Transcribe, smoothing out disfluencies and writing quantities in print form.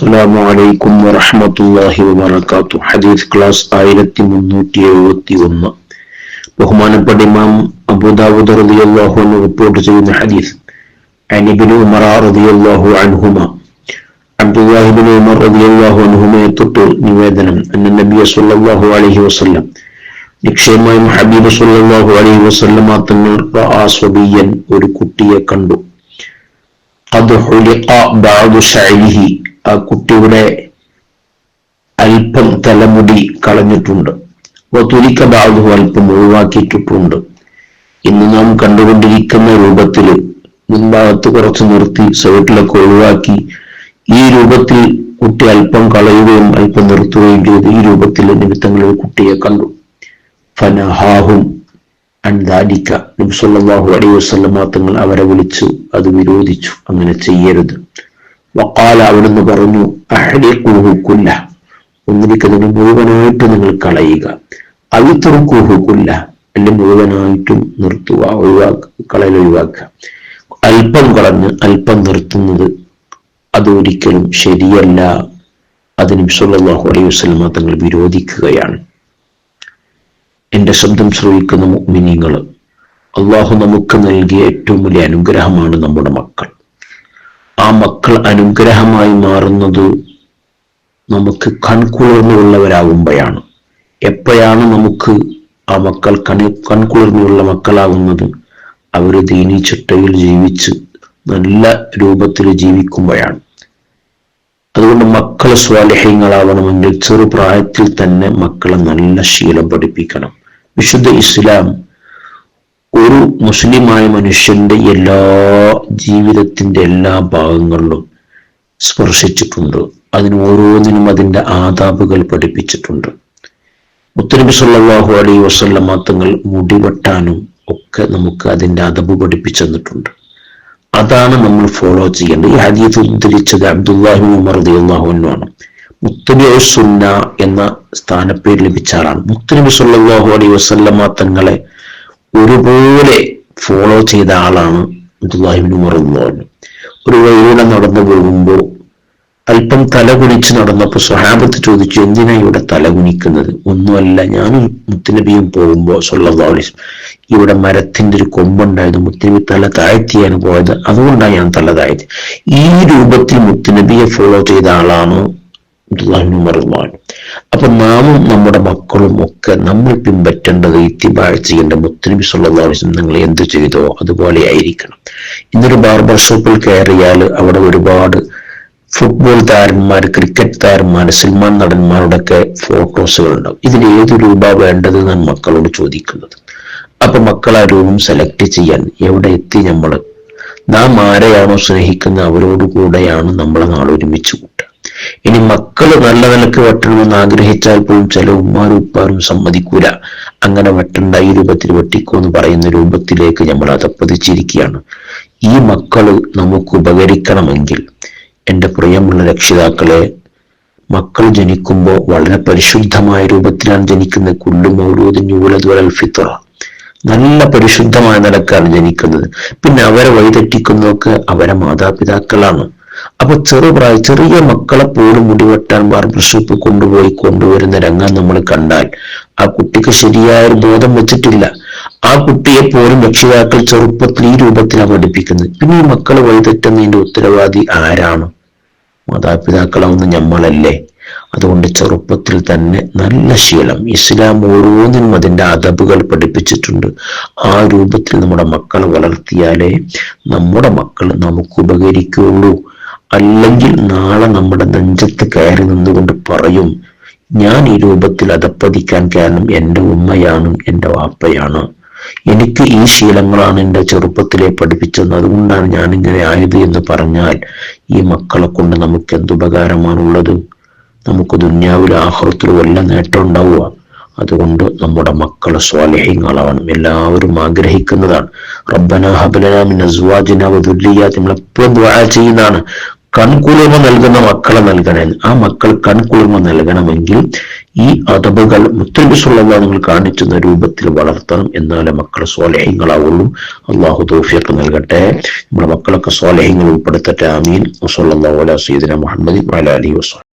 അസ്സലാമു അലൈക്കും വറഹ്മത്തുള്ളാഹി വബറകാതുഹു. ഹദീസ് ക്ലാസ് 1371. ബഹുമാനപ്പെട്ട ഇമാം അബൂദാവൂദ് റളിയല്ലാഹു അൻഹു റിപ്പോർട്ട് ചെയ്യുന്ന ഹദീസ് അൻ ഇബ്നു ഉമർ റളിയല്ലാഹു അൻഹുമാ, അബ്ദുല്ലാഹി ഇബ്നു ഉമർ റളിയല്ലാഹു അൻഹുമയെ തൊട്ട് നിവേദനം, അന്ന നബിയ സ്വല്ലല്ലാഹു അലൈഹി വസല്ലം, നിശ്ചയമായും ഹബീബ് സ്വല്ലല്ലാഹു അലൈഹി വസല്ലം തങ്ങൾ റഅ സ്വബിയൻ, ഒരു കുട്ടിയെ കണ്ടു. ഖദ് ഹുലിഖ ബഅദു ശഅരിഹി, ആ കുട്ടിയുടെ അല്പം തലമുടി കളഞ്ഞിട്ടുണ്ട്. വതുലിക ബഅദുഹു, അല്പം ഒഴിവാക്കിയിട്ടുണ്ട്. ഇന്ന് നാം കണ്ടുകൊണ്ടിരിക്കുന്ന രൂപത്തിൽ മുൻഭാഗത്ത് കുറച്ച് നിർത്തി സൈഡിലൊക്കെ ഒഴിവാക്കി ഈ രൂപത്തിൽ കുട്ടി അല്പം കളയുകയും അല്പം നിർത്തുകയും ചെയ്ത് ഈ രൂപത്തിൽ നിമിത്തങ്ങളിൽ ഒരു കുട്ടിയെ കണ്ടു. ഫനഹാഹും അൻ ദാലിക, നബി സല്ലല്ലാഹു അലൈഹി വസല്ലം തങ്ങൾ അവരെ വിളിച്ചു അത് വിരോധിച്ചു, അങ്ങനെ ചെയ്യരുത്. വഖാല, അവിടുന്ന് പറഞ്ഞു, അഹ്ലിഖൂഹു കുല്ല, ഒന്നിരിക്കതിന് മുഴുവനായിട്ട് നിങ്ങൾ കളയുക. അവിത്റുഖൂഹു കുല്ല, അല്ലെങ്കിൽ മുഴുവനായിട്ടും നിർത്തുക, കളയിൽ ഒഴിവാക്കുക. അല്പം കളഞ്ഞ് അല്പം നിർത്തുന്നത് അതൊരിക്കലും ശരിയല്ല. അത് നബി സല്ലല്ലാഹു അലൈഹി വസല്ലം തങ്ങൾ വിരോധിക്കുകയാണ്. എന്റെ ശബ്ദം ശ്രവിക്കുന്ന മുഅ്മിനീങ്ങൾ, അള്ളാഹു നമുക്ക് നൽകിയ ഏറ്റവും വലിയ അനുഗ്രഹമാണ് നമ്മുടെ മക്കൾ. ആ മക്കൾ അനുഗ്രഹമായി മാറുന്നത് നമുക്ക് കൺകുളിർന്നുള്ളവരാകുമ്പോഴാണ്. എപ്പോഴാണ് നമുക്ക് ആ മക്കൾ കൺകുളിർന്നുള്ള മക്കളാകുന്നത്? അവർ ദീനി ചിട്ടയിൽ ജീവിച്ച് നല്ല രൂപത്തിൽ ജീവിക്കുമ്പോഴാണ്. അതുകൊണ്ട് മക്കൾ സ്വാലിഹ്യങ്ങളാവണമെങ്കിൽ ചെറുപ്രായത്തിൽ തന്നെ മക്കളെ നല്ല ശീലം പഠിപ്പിക്കണം. വിശുദ്ധ ഇസ്ലാം ഒരു മുസ്ലിമായ മനുഷ്യന്റെ എല്ലാ ജീവിതത്തിന്റെ എല്ലാ ഭാഗങ്ങളിലും സ്പർശിച്ചിട്ടുണ്ട്. അതിന് ഓരോന്നിനും അതിന്റെ ആദാബുകൾ പഠിപ്പിച്ചിട്ടുണ്ട്. മുത്തനബി സല്ലല്ലാഹു അലൈഹി വസല്ലം തങ്ങൾ മുടിവെട്ടാനും ഒക്കെ നമുക്ക് അതിന്റെ അദബ് പഠിപ്പിച്ചു തന്നിട്ടുണ്ട്. അതാണ് നമ്മൾ ഫോളോ ചെയ്യേണ്ടത്. ഈ ഹദീസ് ഉദ്ധരിച്ചത് അബ്ദുല്ലാഹി ഇബ്നു ഉമർ റളിയല്ലാഹു അൻഹു ആണ്. മുത്തബിഉ സുന്ന എന്ന സ്ഥാനപ്പേര് ലഭിച്ച ആളാണ്. മുത്തനബി സല്ലല്ലാഹു അലൈഹി വസല്ലം തങ്ങളെ ഒരുപോലെ ഫോളോ ചെയ്ത ആളാണ് അബ്ദുല്ലാഹി ഇബ്നു ഉമർ റളിയല്ലാഹു അൻഹു. ഒരു വഴിയിലൂടെ നടന്നു പോകുമ്പോൾ അല്പം തലകുനിച്ച് നടന്നപ്പോൾ സ്വഹാബത്ത് ചോദിച്ചു, എന്തിനാ ഇവിടെ തലകുനിക്കുന്നത്? ഒന്നുമല്ല, ഞാനും മുത്തനബിയും പോകുമ്പോൾ സല്ലല്ലാഹു അലൈഹി വസല്ലം ഇവിടെ മരത്തിന്റെ ഒരു കൊമ്പുണ്ടായത്, മുത്തനബി തല താഴ്ത്തിയാണ് പോയത്, അതുകൊണ്ടാണ് ഞാൻ തല താഴ്ത്തി. ഈ രൂപത്തിൽ മുത്തനബിയെ ഫോളോ ചെയ്ത ആളാണ് അബ്ദുല്ലാഹി ഇബ്നു ഉമർ റളിയല്ലാഹു അൻഹു. അപ്പൊ നാമും നമ്മുടെ മക്കളും ഒക്കെ നമ്മൾ പിൻപറ്റേണ്ടത്, ഇത്തിബാ ചെയ്യേണ്ട മുത്തനബി സല്ലല്ലാഹു അലൈഹി വസല്ലം നിങ്ങൾ എന്ത് ചെയ്തോ അതുപോലെ ആയിരിക്കണം. ഇന്നൊരു ബാർബർ ഷോപ്പിൽ കയറിയാൽ അവിടെ ഒരുപാട് ഫുട്ബോൾ താരന്മാർ, ക്രിക്കറ്റ് താരന്മാർ, സിനിമാ നടന്മാരുടെ ഒക്കെ ഫോട്ടോസുകൾ ഉണ്ടാവും. ഇതിൽ ഏത് രൂപ വേണ്ടത് എന്നാണ് മക്കളോട് ചോദിക്കുന്നത്. അപ്പൊ മക്കൾ ആ രൂപം സെലക്ട് ചെയ്യാൻ എവിടെ എത്തി? നാം ആരെയാണോ സ്നേഹിക്കുന്നത് അവരോട് കൂടെയാണ് നമ്മളെ നാളെ ഒരുമിച്ച് കൂട്ടുക. ഇനി മക്കള് നല്ല നിലക്ക് വെട്ടണമെന്ന് ആഗ്രഹിച്ചാൽ പോലും ചില ഉമ്മാരും ഉപ്പാരും സമ്മതിക്കൂല. അങ്ങനെ വെട്ടണ്ട, ഈ രൂപത്തിൽ വെട്ടിക്കോ എന്ന് പറയുന്ന രൂപത്തിലേക്ക് നമ്മൾ അതപ്പതിച്ചിരിക്കുകയാണ്. ഈ മക്കള് നമുക്ക് ഉപകരിക്കണമെങ്കിൽ എൻ്റെ പ്രിയമുള്ള രക്ഷിതാക്കളെ, മക്കൾ ജനിക്കുമ്പോൾ വളരെ പരിശുദ്ധമായ രൂപത്തിലാണ് ജനിക്കുന്നത്. കുല്ലു മൗലൂദിൻ യൂലദു അലൽ ഫിത്ര, നല്ല പരിശുദ്ധമായ നിലക്കാണ് ജനിക്കുന്നത്. പിന്നെ അവരെ വഴിതെറ്റിക്കുന്നതൊക്കെ അവരെ മാതാപിതാക്കളാണ്. അപ്പൊ ചെറിയ മക്കളെ പോലും മുടിവെട്ടാൻ ബാർബർ ഷോപ്പ് കൊണ്ടുവരുന്ന രംഗം നമ്മൾ കണ്ടാൽ ആ കുട്ടിക്ക് ശരിയായ ഒരു ബോധം വെച്ചിട്ടില്ല. ആ കുട്ടിയെ പോലും രക്ഷിതാക്കൾ ചെറുപ്പത്തിൽ ഈ രൂപത്തിലാണ് പഠിപ്പിക്കുന്നത്. പിന്നെ ഈ മക്കളെ വഴിതെറ്റുന്നതിന്റെ ഉത്തരവാദി ആരാണ്? മാതാപിതാക്കളാവുന്ന നമ്മളല്ലേ? അതുകൊണ്ട് ചെറുപ്പത്തിൽ തന്നെ നല്ല ശീലം, ഇസ്ലാം ഓരോന്നിനും അതിന്റെ അദബുകൾ പഠിപ്പിച്ചിട്ടുണ്ട്. ആ രൂപത്തിൽ നമ്മുടെ മക്കളെ വളർത്തിയാലേ നമ്മുടെ മക്കൾ നമുക്ക് ഉപകരിക്കുകയുള്ളൂ. അല്ലെങ്കിൽ നാളെ നമ്മുടെ നെഞ്ചത്ത് കയറി നിന്നുകൊണ്ട് പറയും, ഞാൻ ഈ രൂപത്തിൽ അതപ്പതിക്കാൻ കാരണം എൻ്റെ ഉമ്മയാണ്, എൻ്റെ വാപ്പയാണ്, എനിക്ക് ഈ ശീലങ്ങളാണ് എൻ്റെ ചെറുപ്പത്തിലെ പഠിപ്പിച്ചത്, അതുകൊണ്ടാണ് ഞാനിങ്ങനെ ആയത് എന്ന് പറഞ്ഞാൽ ഈ മക്കളെ കൊണ്ട് നമുക്ക് എന്തുപകാരമാണുള്ളത്? നമുക്ക് ദുന്യാവിൽ ആഖിറത്തിൽ വല്ല നേട്ടം ഉണ്ടാവുക? അതുകൊണ്ട് നമ്മുടെ മക്കളെ സ്വാലിഹീങ്ങളാവണം. എല്ലാവരും ആഗ്രഹിക്കുന്നതാണ്. റബ്ബനാ ഹബ് ലനാ മിൻ അസ്വാജിനാ വദുർരിയ്യാതി, നമ്മളെപ്പോഴും ദുആ ചെയ്യുന്നതാണ്. കൺകുളിർമ നൽകുന്ന മക്കളെ നൽകണേ. ആ മക്കൾ കൺകുളിർമ നൽകണമെങ്കിൽ ഈ അദബുകൾ മുത്തനബി സ്വല്ലല്ലാഹു അലൈഹി വസല്ലം കാണിച്ചുന്ന രൂപത്തിൽ വളർത്തണം, എന്നാലേ മക്കൾ സ്വാലിഹീങ്ങളാവുള്ളൂ. അള്ളാഹു തൗഫീഖ് നൽകട്ടെ, നമ്മുടെ മക്കളൊക്കെ സ്വാലിഹീങ്ങൾ ഉൾപ്പെടുത്തട്ടെ. ആമീൻ. വസല്ലല്ലാഹു അലാ സയ്യിദിനാ മുഹമ്മദിൻ വഅലാ ആലിഹി വസല്ലം.